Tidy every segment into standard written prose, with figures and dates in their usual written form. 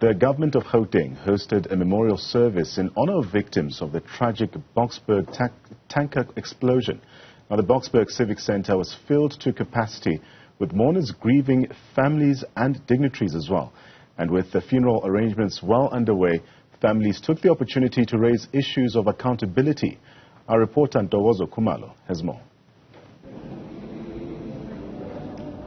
The government of Gauteng hosted a memorial service in honor of victims of the tragic Boksburg tanker explosion. Now, the Boksburg Civic Centre was filled to capacity with mourners grieving, families and dignitaries as well. And with the funeral arrangements well underway, families took the opportunity to raise issues of accountability. Our reporter Ntokozo Khumalo has more.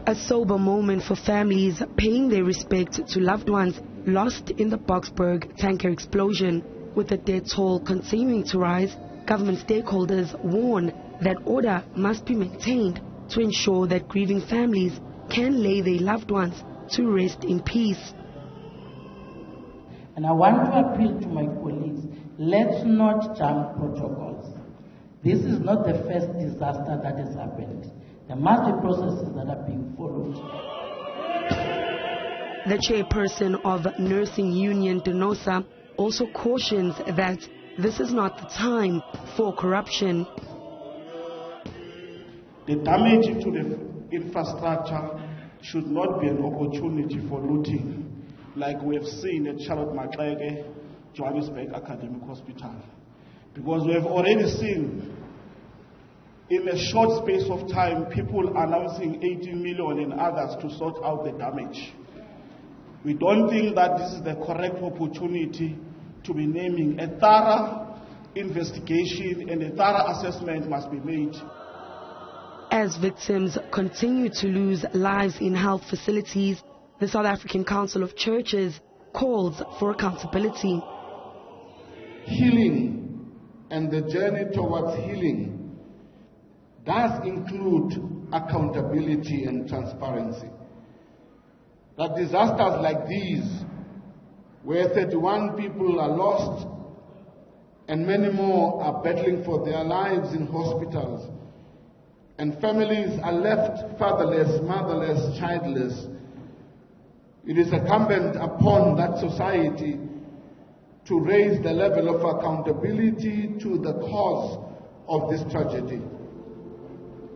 A sober moment for families paying their respect to loved ones lost in the Boksburg tanker explosion. With the death toll continuing to rise, government stakeholders warn that order must be maintained to ensure that grieving families can lay their loved ones to rest in peace. And I want to appeal to my colleagues, let's not jump protocols. This is not the first disaster that has happened. There must be processes that are being followed. The chairperson of Nursing Union Ntokozo also cautions that this is not the time for corruption. The damage to the infrastructure should not be an opportunity for looting, like we have seen at Charlotte Maxeke, Johannesburg Academic Hospital. Because we have already seen in a short space of time people announcing 18 million and others to sort out the damage. We don't think that this is the correct opportunity to be naming. A thorough investigation and a thorough assessment must be made. As victims continue to lose lives in health facilities, the South African Council of Churches calls for accountability. Healing and the journey towards healing does include accountability and transparency. That disasters like these, where 31 people are lost and many more are battling for their lives in hospitals, and families are left fatherless, motherless, childless, it is incumbent upon that society to raise the level of accountability to the cause of this tragedy.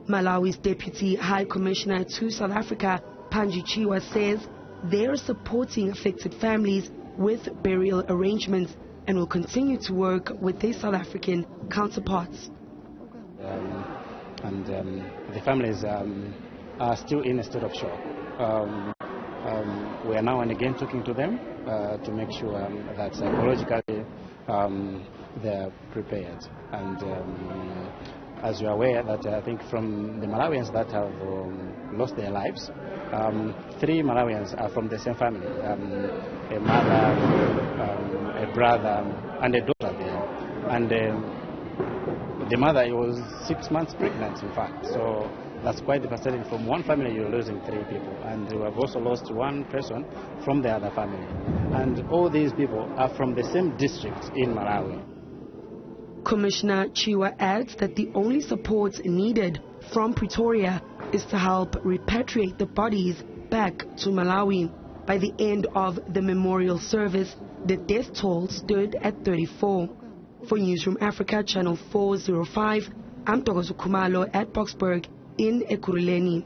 Malawi's Deputy High Commissioner to South Africa, Panji Chiwa, says they are supporting affected families with burial arrangements and will continue to work with their South African counterparts. The families are still in a state of shock. We are now and again talking to them to make sure that psychologically they are prepared. And as you are aware, that I think from the Malawians that have lost their lives, 3 Malawians are from the same family, a mother, a brother, and a daughter there. And the mother was 6 months pregnant, in fact. So that's quite devastating. From one family, you're losing 3 people. And we have also lost 1 person from the other family. And all these people are from the same district in Malawi. Commissioner Chiwa adds that the only support needed from Pretoria is to help repatriate the bodies back to Malawi. By the end of the memorial service, the death toll stood at 34. For Newzroom Africa, Channel 405, I'm Ntokozo Khumalo at Boksburg in Ekurhuleni.